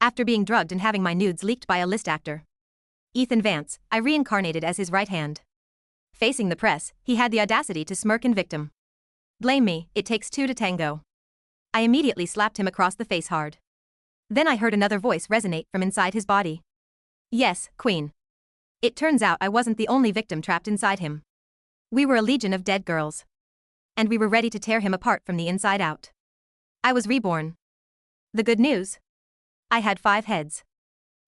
After being drugged and having my nudes leaked by a list actor, Ethan Vance, I reincarnated as his right hand. Facing the press, he had the audacity to smirk and victim. Blame me, it takes two to tango. I immediately slapped him across the face hard. Then I heard another voice resonate from inside his body. Yes, Queen. It turns out I wasn't the only victim trapped inside him. We were a legion of dead girls. And we were ready to tear him apart from the inside out. I was reborn. The good news? I had 5 heads.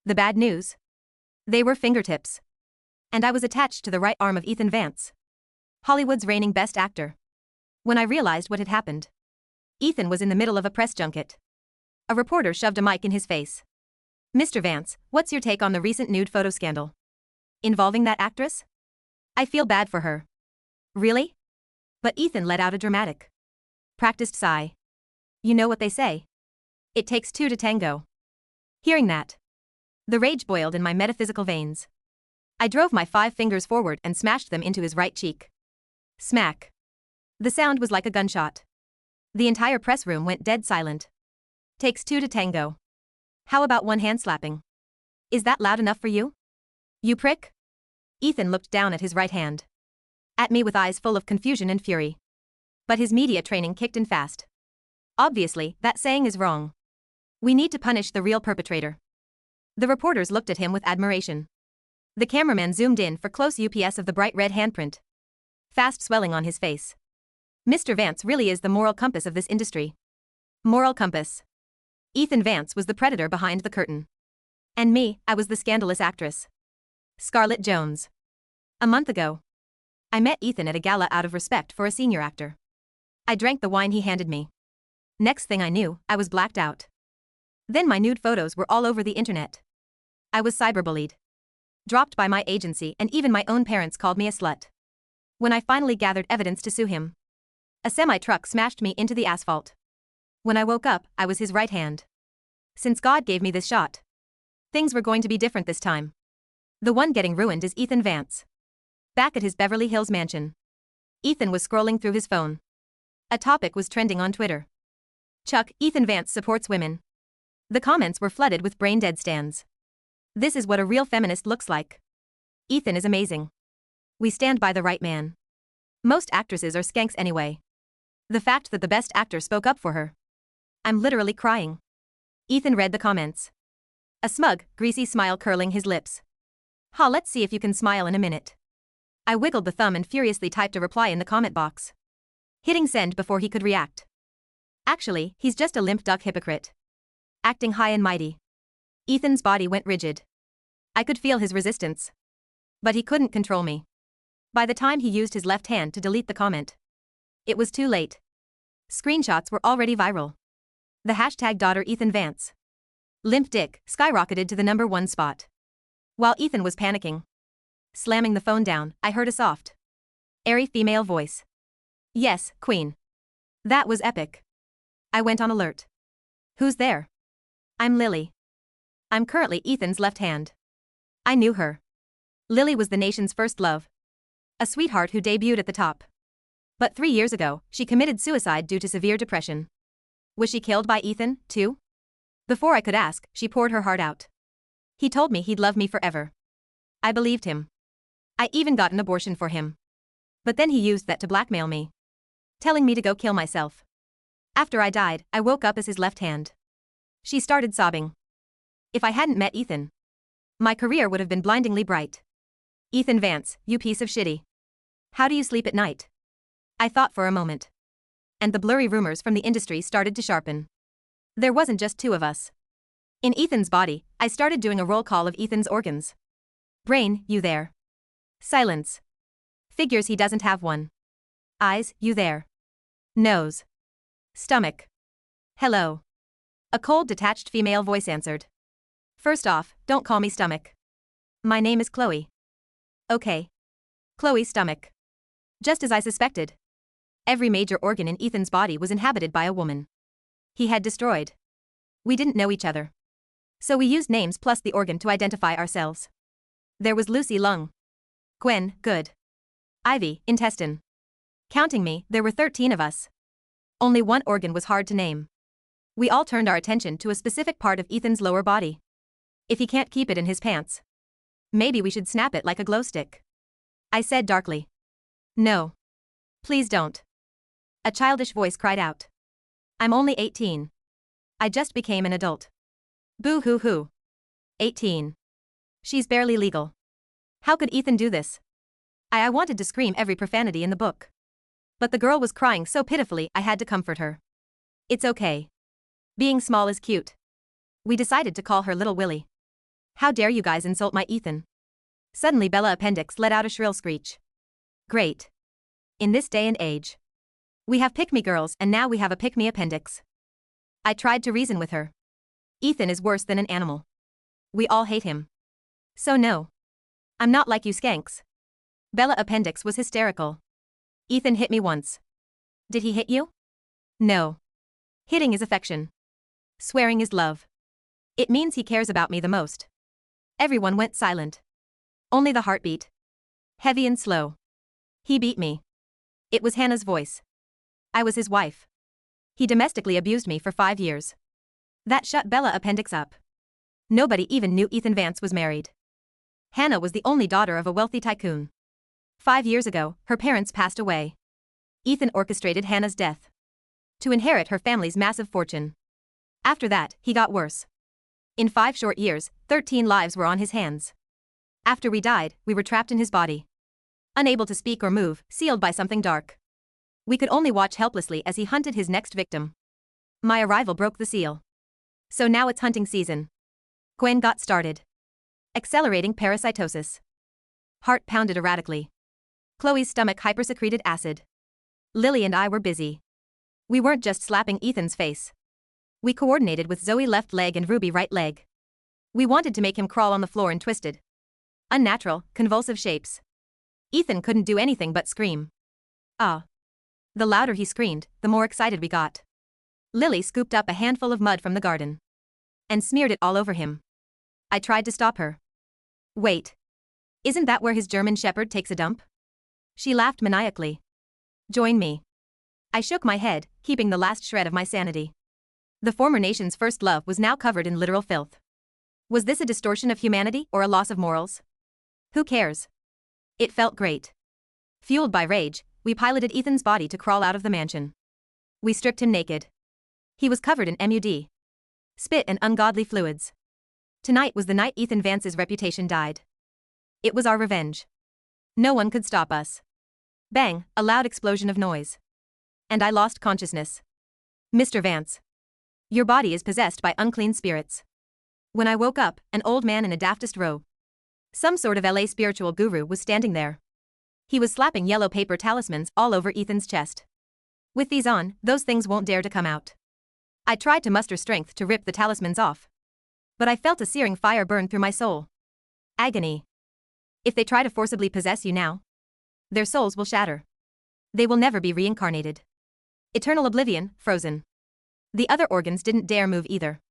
The bad news? They were fingertips. And I was attached to the right arm of Ethan Vance, Hollywood's reigning best actor. When I realized what had happened, Ethan was in the middle of a press junket. A reporter shoved a mic in his face. Mr. Vance, what's your take on the recent nude photo scandal involving that actress? I feel bad for her. Really? But Ethan let out a dramatic, practiced sigh. You know what they say. It takes 2 to tango. Hearing that, the rage boiled in my metaphysical veins. I drove my 5 fingers forward and smashed them into his right cheek. Smack. The sound was like a gunshot. The entire press room went dead silent. Takes 2 to tango. How about one hand slapping? Is that loud enough for you? You prick? Ethan looked down at his right hand. At me with eyes full of confusion and fury. But his media training kicked in fast. Obviously, that saying is wrong. We need to punish the real perpetrator. The reporters looked at him with admiration. The cameraman zoomed in for close ups of the bright red handprint, fast swelling on his face. Mr. Vance really is the moral compass of this industry. Moral compass. Ethan Vance was the predator behind the curtain. And me, I was the scandalous actress. Scarlett Jones. A month ago, I met Ethan at a gala out of respect for a senior actor. I drank the wine he handed me. Next thing I knew, I was blacked out. Then my nude photos were all over the internet. I was cyberbullied. Dropped by my agency, and even my own parents called me a slut. When I finally gathered evidence to sue him, a semi-truck smashed me into the asphalt. When I woke up, I was his right hand. Since God gave me this shot, things were going to be different this time. The one getting ruined is Ethan Vance. Back at his Beverly Hills mansion, Ethan was scrolling through his phone. A topic was trending on Twitter. Chuck, Ethan Vance supports women. The comments were flooded with brain-dead stands. This is what a real feminist looks like. Ethan is amazing. We stand by the right man. Most actresses are skanks anyway. The fact that the best actor spoke up for her. I'm literally crying. Ethan read the comments. A smug, greasy smile curling his lips. Let's see if you can smile in a minute. I wiggled the thumb and furiously typed a reply in the comment box, hitting send before he could react. Actually, he's just a limp duck hypocrite. Acting high and mighty. Ethan's body went rigid. I could feel his resistance. But he couldn't control me. By the time he used his left hand to delete the comment, it was too late. Screenshots were already viral. The hashtag daughter Ethan Vance. Limp dick skyrocketed to the #1 spot. While Ethan was panicking, slamming the phone down, I heard a soft, airy female voice. Yes, Queen. That was epic. I went on alert. Who's there? I'm Lily. I'm currently Ethan's left hand. I knew her. Lily was the nation's first love. A sweetheart who debuted at the top. But 3 years ago, she committed suicide due to severe depression. Was she killed by Ethan, too? Before I could ask, she poured her heart out. He told me he'd love me forever. I believed him. I even got an abortion for him. But then he used that to blackmail me, telling me to go kill myself. After I died, I woke up as his left hand. She started sobbing. If I hadn't met Ethan, my career would have been blindingly bright. Ethan Vance, you piece of shitty. How do you sleep at night? I thought for a moment. And the blurry rumors from the industry started to sharpen. There wasn't just 2 of us. In Ethan's body, I started doing a roll call of Ethan's organs. Brain, you there? Silence. Figures he doesn't have one. Eyes, you there? Nose. Stomach. Hello. A cold, detached female voice answered. First off, don't call me Stomach. My name is Chloe. Okay. Chloe Stomach. Just as I suspected. Every major organ in Ethan's body was inhabited by a woman he had destroyed. We didn't know each other, so we used names plus the organ to identify ourselves. There was Lucy lung. Gwen, good. Ivy, intestine. Counting me, there were 13 of us. Only one organ was hard to name. We all turned our attention to a specific part of Ethan's lower body. If he can't keep it in his pants, maybe we should snap it like a glow stick, I said darkly. No. Please don't. A childish voice cried out. I'm only 18. I just became an adult. Boo hoo hoo. 18. She's barely legal. How could Ethan do this? I wanted to scream every profanity in the book. But the girl was crying so pitifully I had to comfort her. It's okay. Being small is cute. We decided to call her Little Willie. How dare you guys insult my Ethan? Suddenly Bella Appendix let out a shrill screech. Great. In this day and age, we have pick-me girls and now we have a pick-me appendix. I tried to reason with her. Ethan is worse than an animal. We all hate him. So no. I'm not like you skanks. Bella Appendix was hysterical. Ethan hit me once. Did he hit you? No. Hitting is affection. Swearing is love. It means he cares about me the most. Everyone went silent. Only the heartbeat. Heavy and slow. He beat me. It was Hannah's voice. I was his wife. He domestically abused me for 5 years. That shut Bella Appendix up. Nobody even knew Ethan Vance was married. Hannah was the only daughter of a wealthy tycoon. 5 years ago, her parents passed away. Ethan orchestrated Hannah's death to inherit her family's massive fortune. After that, he got worse. In 5 short years, 13 lives were on his hands. After we died, we were trapped in his body. Unable to speak or move, sealed by something dark. We could only watch helplessly as he hunted his next victim. My arrival broke the seal. So now it's hunting season. Gwen got started. Accelerating parasitosis. Heart pounded erratically. Chloe's stomach hypersecreted acid. Lily and I were busy. We weren't just slapping Ethan's face. We coordinated with Zoe left leg and Ruby right leg. We wanted to make him crawl on the floor in twisted, unnatural, convulsive shapes. Ethan couldn't do anything but scream. Ah. The louder he screamed, the more excited we got. Lily scooped up a handful of mud from the garden and smeared it all over him. I tried to stop her. Wait. Isn't that where his German Shepherd takes a dump? She laughed maniacally. Join me. I shook my head, keeping the last shred of my sanity. The former nation's first love was now covered in literal filth. Was this a distortion of humanity or a loss of morals? Who cares? It felt great. Fueled by rage, we piloted Ethan's body to crawl out of the mansion. We stripped him naked. He was covered in MUD, spit and ungodly fluids. Tonight was the night Ethan Vance's reputation died. It was our revenge. No one could stop us. Bang, a loud explosion of noise. And I lost consciousness. Mr. Vance. Your body is possessed by unclean spirits. When I woke up, an old man in a daftest robe. Some sort of LA spiritual guru was standing there. He was slapping yellow paper talismans all over Ethan's chest. With these on, those things won't dare to come out. I tried to muster strength to rip the talismans off. But I felt a searing fire burn through my soul. Agony. If they try to forcibly possess you now, their souls will shatter. They will never be reincarnated. Eternal oblivion, frozen. The other organs didn't dare move either.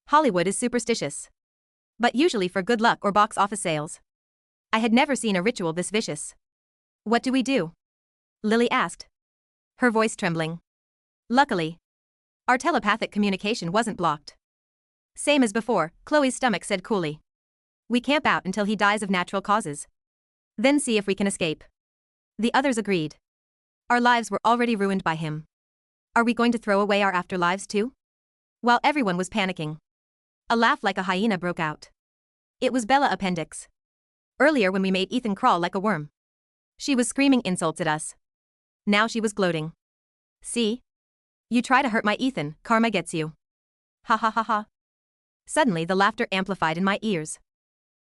Hollywood is superstitious. But usually for good luck or box office sales. I had never seen a ritual this vicious. What do we do? Lily asked, her voice trembling. Luckily, our telepathic communication wasn't blocked. Same as before, Chloe's stomach said coolly. We camp out until he dies of natural causes. Then see if we can escape. The others agreed. Our lives were already ruined by him. Are we going to throw away our afterlives too? While everyone was panicking, a laugh like a hyena broke out. It was Bella Appendix. Earlier when we made Ethan crawl like a worm, she was screaming insults at us. Now she was gloating. See? You try to hurt my Ethan, karma gets you. Ha ha ha ha. Suddenly the laughter amplified in my ears.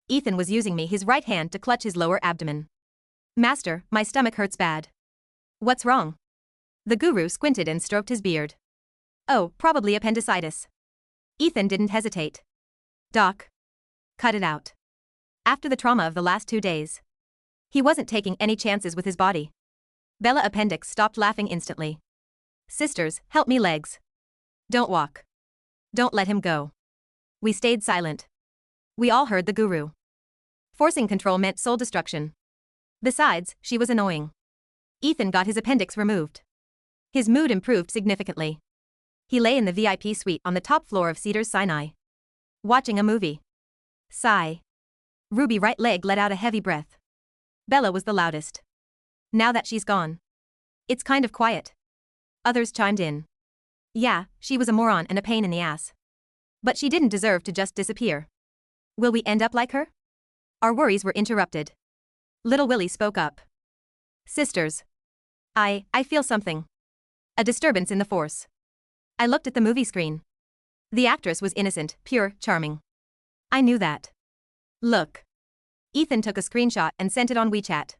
Ethan was using his right hand to clutch his lower abdomen. Master, my stomach hurts bad. What's wrong? The guru squinted and stroked his beard. Oh, probably appendicitis. Ethan didn't hesitate. Doc. Cut it out. After the trauma of the last 2 days, he wasn't taking any chances with his body. Bella Appendix stopped laughing instantly. Sisters, help me legs. Don't walk. Don't let him go. We stayed silent. We all heard the guru. Forcing control meant soul destruction. Besides, she was annoying. Ethan got his appendix removed. His mood improved significantly. He lay in the VIP suite on the top floor of Cedars Sinai. Watching a movie. Sigh. Ruby's right leg let out a heavy breath. Bella was the loudest. Now that she's gone. It's kind of quiet. Others chimed in. Yeah, she was a moron and a pain in the ass. But she didn't deserve to just disappear. Will we end up like her? Our worries were interrupted. Little Willie spoke up. Sisters. I feel something. A disturbance in the force. I looked at the movie screen. The actress was innocent, pure, charming. I knew that. Look. Ethan took a screenshot and sent it on WeChat.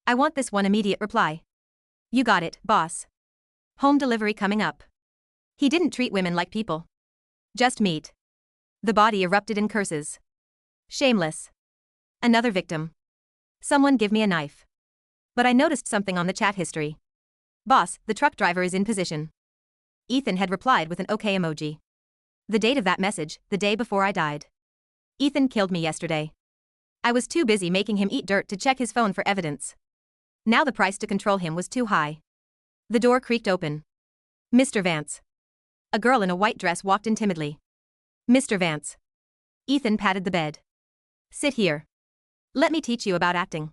I want this one immediate reply. You got it, boss. Home delivery coming up. He didn't treat women like people. Just meat. The body erupted in curses. Shameless. Another victim. Someone give me a knife. But I noticed something on the chat history. Boss, the truck driver is in position. Ethan had replied with an okay emoji. The date of that message, the day before I died. Ethan killed me yesterday. I was too busy making him eat dirt to check his phone for evidence. Now the price to control him was too high. The door creaked open. Mr. Vance. A girl in a white dress walked in timidly. Mr. Vance. Ethan patted the bed. Sit here. Let me teach you about acting.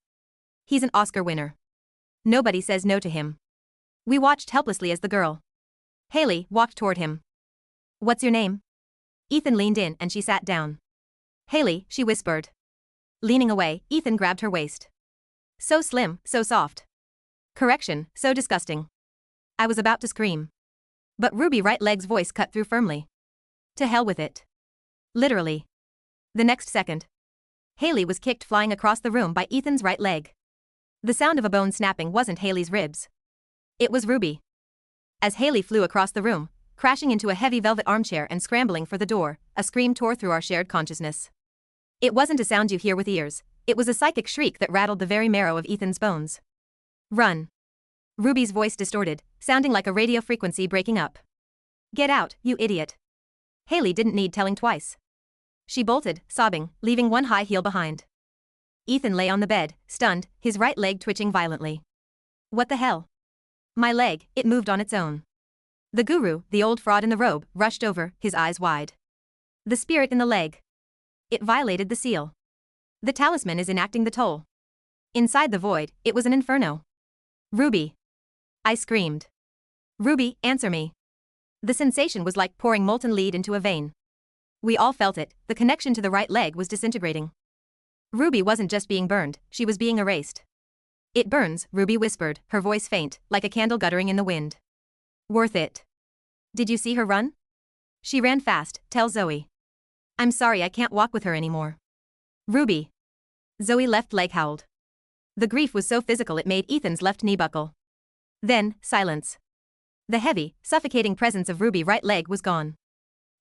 He's an Oscar winner. Nobody says no to him. We watched helplessly as the girl, Haley, walked toward him. What's your name? Ethan leaned in and she sat down. Haley, she whispered. Leaning away, Ethan grabbed her waist. So slim, so soft. Correction, so disgusting. I was about to scream. But Ruby's right leg's voice cut through firmly. To hell with it. Literally. The next second, Haley was kicked flying across the room by Ethan's right leg. The sound of a bone snapping wasn't Haley's ribs. It was Ruby. As Haley flew across the room, crashing into a heavy velvet armchair and scrambling for the door, a scream tore through our shared consciousness. It wasn't a sound you hear with ears, it was a psychic shriek that rattled the very marrow of Ethan's bones. Run. Ruby's voice distorted, sounding like a radio frequency breaking up. Get out, you idiot. Haley didn't need telling twice. She bolted, sobbing, leaving one high heel behind. Ethan lay on the bed, stunned, his right leg twitching violently. What the hell? My leg, it moved on its own. The guru, the old fraud in the robe, rushed over, his eyes wide. The spirit in the leg. It violated the seal. The talisman is enacting the toll. Inside the void, it was an inferno. Ruby. I screamed. Ruby, answer me. The sensation was like pouring molten lead into a vein. We all felt it, the connection to the right leg was disintegrating. Ruby wasn't just being burned, she was being erased. It burns, Ruby whispered, her voice faint, like a candle guttering in the wind. Worth it. Did you see her run? She ran fast, tell Zoe. I'm sorry I can't walk with her anymore. Ruby. Zoe left leg howled. The grief was so physical it made Ethan's left knee buckle. Then, silence. The heavy, suffocating presence of Ruby's right leg was gone.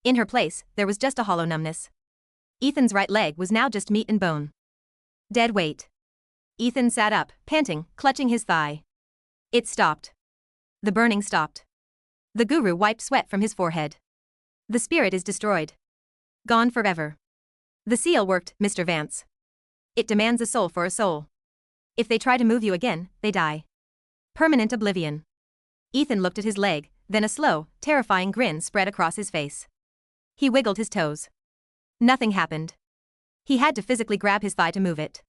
In her place, there was just a hollow numbness. Ethan's right leg was now just meat and bone. Dead weight. Ethan sat up, panting, clutching his thigh. It stopped. The burning stopped. The guru wiped sweat from his forehead. The spirit is destroyed. Gone forever. The seal worked, Mr. Vance. It demands a soul for a soul. If they try to move you again, they die. Permanent oblivion. Ethan looked at his leg, then a slow, terrifying grin spread across his face. He wiggled his toes. Nothing happened. He had to physically grab his thigh to move it.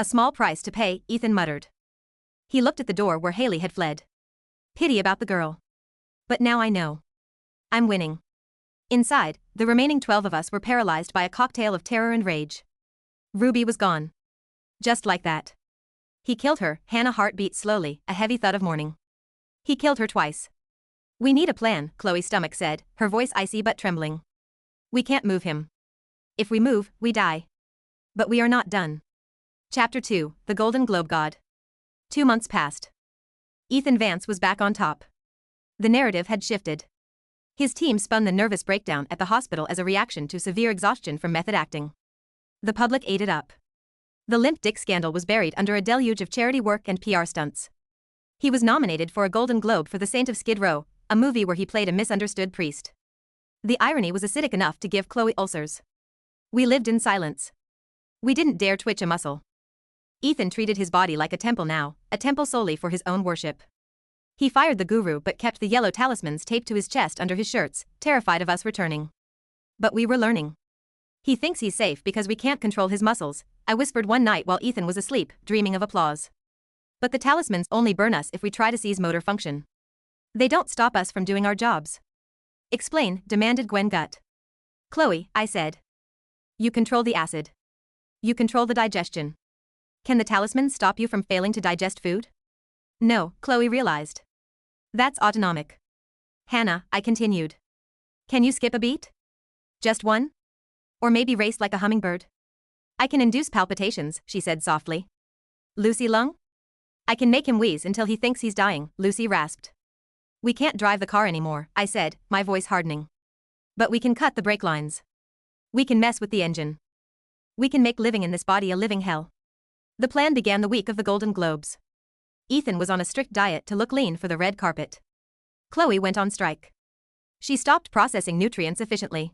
A small price to pay, Ethan muttered. He looked at the door where Haley had fled. Pity about the girl. But now I know. I'm winning. Inside, the remaining 12 of us were paralyzed by a cocktail of terror and rage. Ruby was gone. Just like that. He killed her, Hannah's heart beat slowly, a heavy thud of mourning. He killed her twice. We need a plan, Chloe's stomach said, her voice icy but trembling. We can't move him. If we move, we die. But we are not done. Chapter 2, The Golden Globe God. 2 months passed. Ethan Vance was back on top. The narrative had shifted. His team spun the nervous breakdown at the hospital as a reaction to severe exhaustion from method acting. The public ate it up. The limp dick scandal was buried under a deluge of charity work and PR stunts. He was nominated for a Golden Globe for The Saint of Skid Row, a movie where he played a misunderstood priest. The irony was acidic enough to give Chloe ulcers. We lived in silence. We didn't dare twitch a muscle. Ethan treated his body like a temple now, a temple solely for his own worship. He fired the guru but kept the yellow talismans taped to his chest under his shirts, terrified of us returning. But we were learning. He thinks he's safe because we can't control his muscles, I whispered one night while Ethan was asleep, dreaming of applause. But the talismans only burn us if we try to seize motor function. They don't stop us from doing our jobs. Explain, demanded Gwen Gut. Chloe, I said. You control the acid. You control the digestion. Can the talismans stop you from failing to digest food? No, Chloe realized. That's autonomic. Hannah, I continued. Can you skip a beat? Just one? Or maybe race like a hummingbird? I can induce palpitations, she said softly. Lucy Lung? I can make him wheeze until he thinks he's dying, Lucy rasped. We can't drive the car anymore, I said, my voice hardening. But we can cut the brake lines. We can mess with the engine. We can make living in this body a living hell. The plan began the week of the Golden Globes. Ethan was on a strict diet to look lean for the red carpet. Chloe went on strike. She stopped processing nutrients efficiently.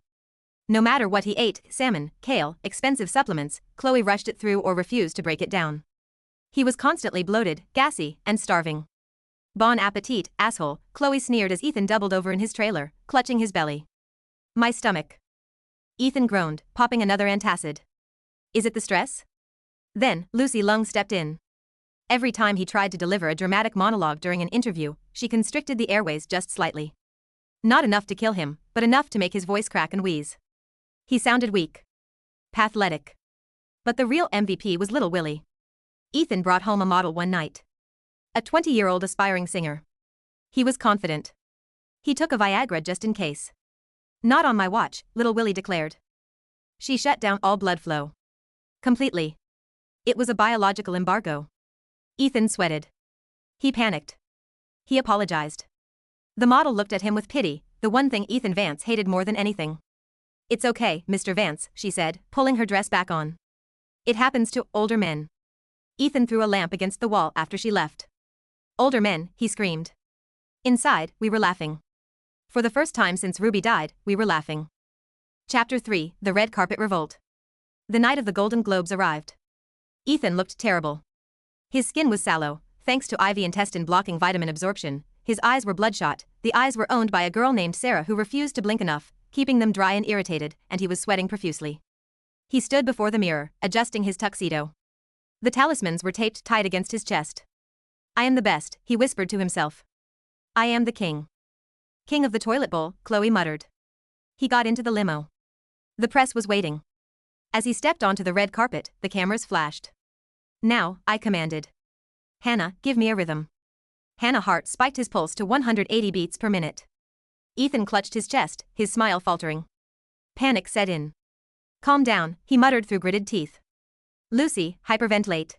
No matter what he ate, salmon, kale, expensive supplements, Chloe rushed it through or refused to break it down. He was constantly bloated, gassy, and starving. Bon appetit, asshole, Chloe sneered as Ethan doubled over in his trailer, clutching his belly. My stomach. Ethan groaned, popping another antacid. Is it the stress? Then, Lucy Lung stepped in. Every time he tried to deliver a dramatic monologue during an interview, she constricted the airways just slightly. Not enough to kill him, but enough to make his voice crack and wheeze. He sounded weak. Pathetic. But the real MVP was Little Willie. Ethan brought home a model one night. A 20-year-old aspiring singer. He was confident. He took a Viagra just in case. Not on my watch, Little Willie declared. She shut down all blood flow. Completely. It was a biological embargo. Ethan sweated. He panicked. He apologized. The model looked at him with pity, the one thing Ethan Vance hated more than anything. It's okay, Mr. Vance, she said, pulling her dress back on. It happens to older men. Ethan threw a lamp against the wall after she left. Older men, he screamed. Inside, we were laughing. For the first time since Ruby died, we were laughing. Chapter 3, The Red Carpet Revolt. The night of the Golden Globes arrived. Ethan looked terrible. His skin was sallow, thanks to IV intestine-blocking vitamin absorption. His eyes were bloodshot. The eyes were owned by a girl named Sarah who refused to blink enough, keeping them dry and irritated, and he was sweating profusely. He stood before the mirror, adjusting his tuxedo. The talismans were taped tight against his chest. I am the best, he whispered to himself. I am the king. King of the toilet bowl, Chloe muttered. He got into the limo. The press was waiting. As he stepped onto the red carpet, the cameras flashed. Now, I commanded. Hannah, give me a rhythm. Hannah's heart spiked his pulse to 180 beats per minute. Ethan clutched his chest, his smile faltering. Panic set in. Calm down, he muttered through gritted teeth. Lucy, hyperventilate.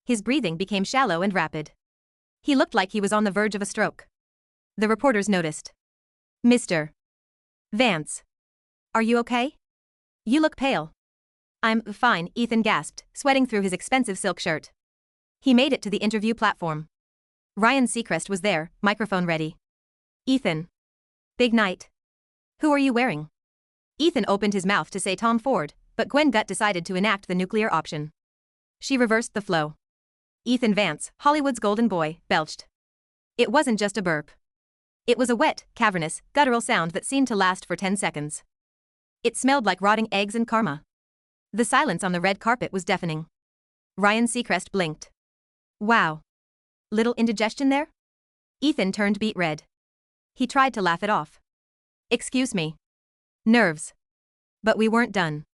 His breathing became shallow and rapid. He looked like he was on the verge of a stroke. The reporters noticed. Mr. Vance. Are you okay? You look pale. I'm fine, Ethan gasped, sweating through his expensive silk shirt. He made it to the interview platform. Ryan Seacrest was there, microphone ready. Ethan. Big night. Who are you wearing? Ethan opened his mouth to say Tom Ford, but Gwen Gut decided to enact the nuclear option. She reversed the flow. Ethan Vance, Hollywood's golden boy, belched. It wasn't just a burp. It was a wet, cavernous, guttural sound that seemed to last for 10 seconds. It smelled like rotting eggs and karma. The silence on the red carpet was deafening. Ryan Seacrest blinked. Wow. Little indigestion there? Ethan turned beet red. He tried to laugh it off. Excuse me. Nerves. But we weren't done.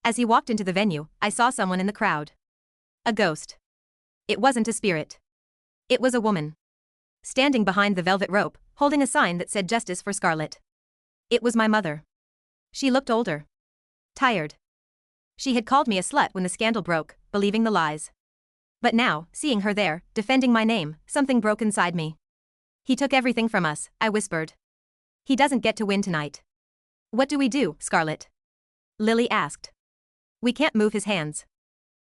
As he walked into the venue, I saw someone in the crowd. A ghost. It wasn't a spirit. It was a woman. Standing behind the velvet rope, holding a sign that said Justice for Scarlet. It was my mother. She looked older. Tired. She had called me a slut when the scandal broke, believing the lies. But now, seeing her there, defending my name, something broke inside me. He took everything from us, I whispered. He doesn't get to win tonight. What do we do, Scarlet? Lily asked. We can't move his hands.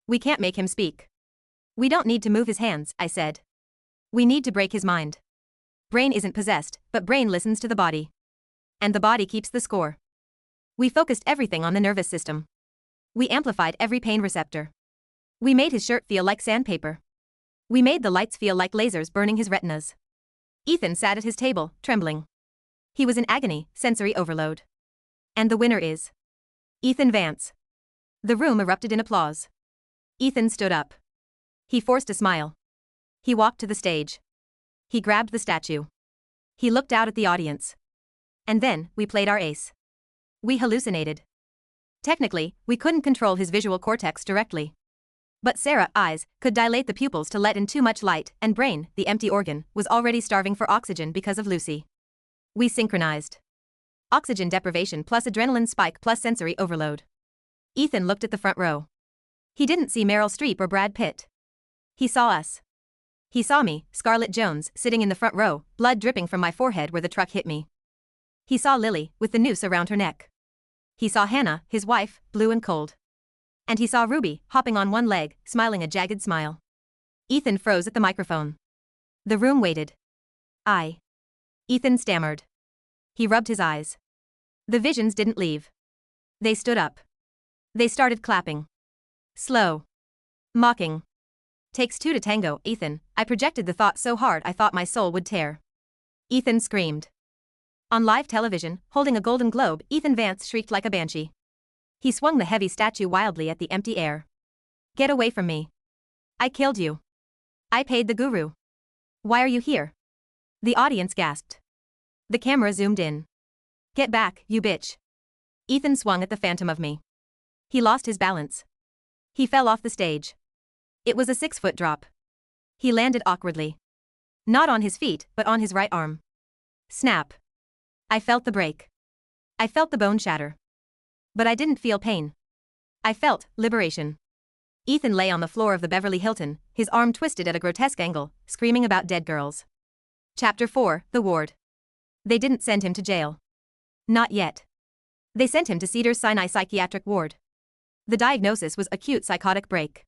We can't make him speak. We don't need to move his hands, I said. We need to break his mind. Brain isn't possessed, but brain listens to the body. And the body keeps the score. We focused everything on the nervous system. We amplified every pain receptor. We made his shirt feel like sandpaper. We made the lights feel like lasers burning his retinas. Ethan sat at his table, trembling. He was in agony, sensory overload. And the winner is Ethan Vance. The room erupted in applause. Ethan stood up. He forced a smile. He walked to the stage. He grabbed the statue. He looked out at the audience. And then, we played our ace. We hallucinated. Technically, we couldn't control his visual cortex directly. But Sarah's eyes could dilate the pupils to let in too much light, and brain, the empty organ, was already starving for oxygen because of Lucy. We synchronized. Oxygen deprivation plus adrenaline spike plus sensory overload. Ethan looked at the front row. He didn't see Meryl Streep or Brad Pitt. He saw us. He saw me, Scarlett Jones, sitting in the front row, blood dripping from my forehead where the truck hit me. He saw Lily, with the noose around her neck. He saw Hannah, his wife, blue and cold. And he saw Ruby, hopping on one leg, smiling a jagged smile. Ethan froze at the microphone. The room waited. Ethan stammered. He rubbed his eyes. The visions didn't leave. They stood up. They started clapping. Slow. Mocking. Takes two to tango, Ethan. I projected the thought so hard I thought my soul would tear. Ethan screamed. On live television, holding a golden globe, Ethan Vance shrieked like a banshee. He swung the heavy statue wildly at the empty air. Get away from me. I killed you. I paid the guru. Why are you here? The audience gasped. The camera zoomed in. Get back, you bitch. Ethan swung at the phantom of me. He lost his balance. He fell off the stage. It was a 6-foot drop. He landed awkwardly. Not on his feet, but on his right arm. Snap. I felt the break. I felt the bone shatter. But I didn't feel pain. I felt liberation. Ethan lay on the floor of the Beverly Hilton, his arm twisted at a grotesque angle, screaming about dead girls. Chapter 4, The Ward. They didn't send him to jail. Not yet. They sent him to Cedars-Sinai Psychiatric Ward. The diagnosis was acute psychotic break.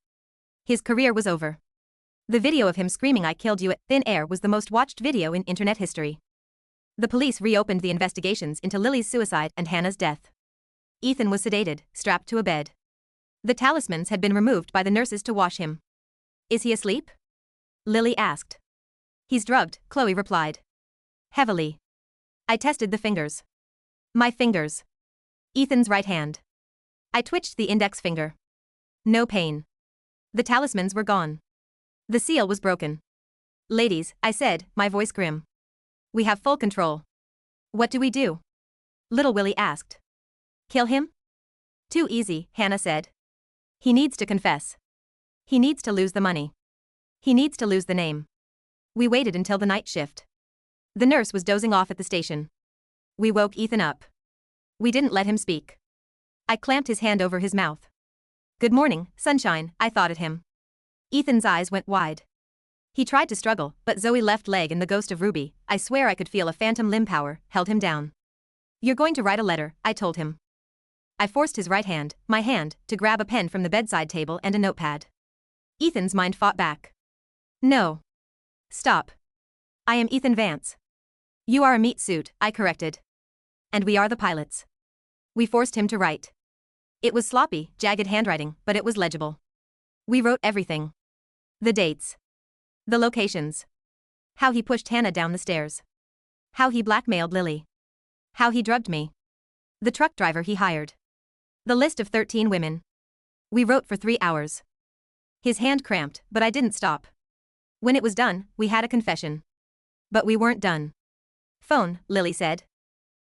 His career was over. The video of him screaming "I killed you" at thin air was the most watched video in internet history. The police reopened the investigations into Lily's suicide and Hannah's death. Ethan was sedated, strapped to a bed. The talismans had been removed by the nurses to wash him. Is he asleep? Lily asked. He's drugged, Chloe replied. Heavily. I tested the fingers. My fingers. Ethan's right hand. I twitched the index finger. No pain. The talismans were gone. The seal was broken. Ladies, I said, my voice grim. We have full control. What do we do? Little Willie asked. Kill him? Too easy, Hannah said. He needs to confess. He needs to lose the money. He needs to lose the name. We waited until the night shift. The nurse was dozing off at the station. We woke Ethan up. We didn't let him speak. I clamped his hand over his mouth. Good morning, sunshine, I thought at him. Ethan's eyes went wide. He tried to struggle, but Zoe's left leg and the ghost of Ruby, I swear I could feel a phantom limb power, held him down. You're going to write a letter, I told him. I forced his right hand, my hand, to grab a pen from the bedside table and a notepad. Ethan's mind fought back. No. Stop. I am Ethan Vance. You are a meat suit, I corrected. And we are the pilots. We forced him to write. It was sloppy, jagged handwriting, but it was legible. We wrote everything. The dates. The locations. How he pushed Hannah down the stairs. How he blackmailed Lily. How he drugged me. The truck driver he hired. The list of 13 women. We wrote for 3 hours. His hand cramped, but I didn't stop. When it was done, we had a confession. But we weren't done. Phone, Lily said.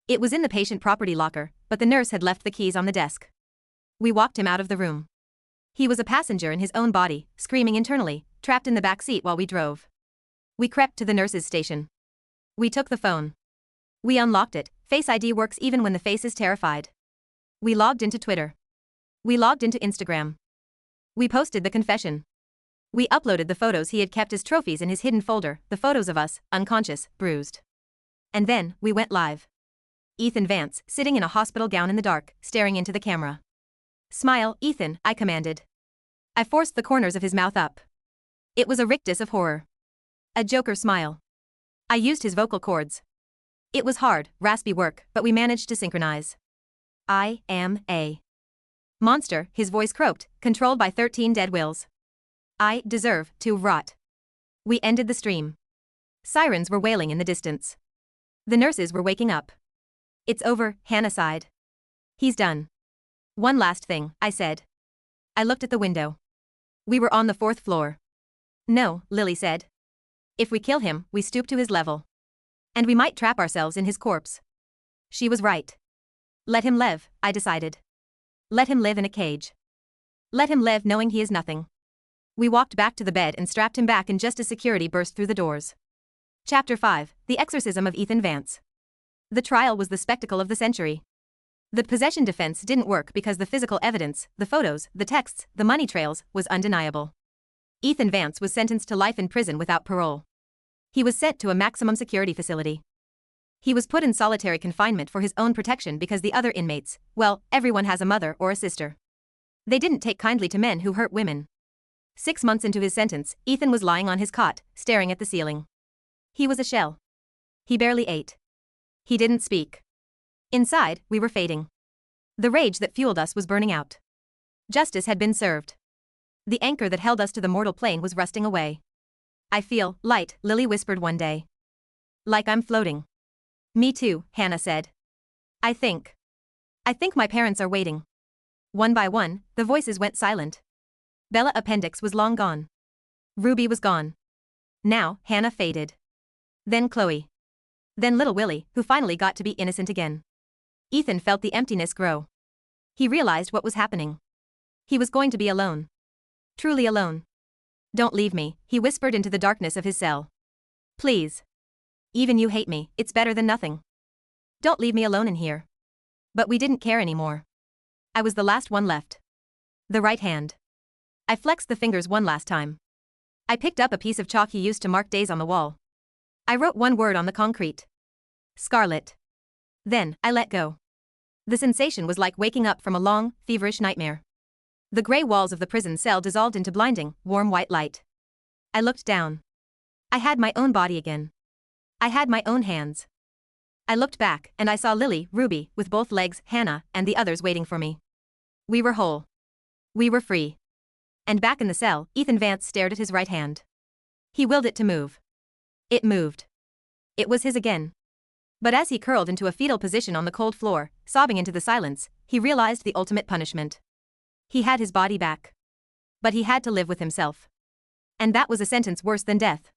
It was in the patient property locker, but the nurse had left the keys on the desk. We walked him out of the room. He was a passenger in his own body, screaming internally, trapped in the back seat while we drove. We crept to the nurse's station. We took the phone. We unlocked it. Face ID works even when the face is terrified. We logged into Twitter. We logged into Instagram. We posted the confession. We uploaded the photos he had kept as trophies in his hidden folder, the photos of us, unconscious, bruised. And then, we went live. Ethan Vance, sitting in a hospital gown in the dark, staring into the camera. Smile, Ethan, I commanded. I forced the corners of his mouth up. It was a rictus of horror. A Joker smile. I used his vocal cords. It was hard, raspy work, but we managed to synchronize. I am a monster, his voice croaked, controlled by 13 dead wills. I deserve to rot. We ended the stream. Sirens were wailing in the distance. The nurses were waking up. It's over, Hannah sighed. He's done. One last thing, I said. I looked at the window. We were on the 4th floor. No, Lily said. If we kill him, we stoop to his level. And we might trap ourselves in his corpse. She was right. Let him live, I decided. Let him live in a cage. Let him live knowing he is nothing. We walked back to the bed and strapped him back in just as security burst through the doors. Chapter 5, The Exorcism of Ethan Vance. The trial was the spectacle of the century. The possession defense didn't work because the physical evidence, the photos, the texts, the money trails, was undeniable. Ethan Vance was sentenced to life in prison without parole. He was sent to a maximum security facility. He was put in solitary confinement for his own protection because the other inmates, well, everyone has a mother or a sister. They didn't take kindly to men who hurt women. 6 months into his sentence, Ethan was lying on his cot, staring at the ceiling. He was a shell. He barely ate. He didn't speak. Inside, we were fading. The rage that fueled us was burning out. Justice had been served. The anchor that held us to the mortal plane was rusting away. I feel light, Lily whispered one day. Like I'm floating. Me too, Hannah said. I think my parents are waiting. One by one, the voices went silent. Bella Appendix was long gone. Ruby was gone. Now, Hannah faded. Then Chloe. Then little Willie, who finally got to be innocent again. Ethan felt the emptiness grow. He realized what was happening. He was going to be alone. Truly alone. Don't leave me, he whispered into the darkness of his cell. Please. Even you hate me, it's better than nothing. Don't leave me alone in here. But we didn't care anymore. I was the last one left. The right hand. I flexed the fingers one last time. I picked up a piece of chalk he used to mark days on the wall. I wrote one word on the concrete. Scarlet. Then, I let go. The sensation was like waking up from a long, feverish nightmare. The gray walls of the prison cell dissolved into blinding, warm white light. I looked down. I had my own body again. I had my own hands. I looked back, and I saw Lily, Ruby, with both legs, Hannah, and the others waiting for me. We were whole. We were free. And back in the cell, Ethan Vance stared at his right hand. He willed it to move. It moved. It was his again. But as he curled into a fetal position on the cold floor, sobbing into the silence, he realized the ultimate punishment. He had his body back. But he had to live with himself. And that was a sentence worse than death.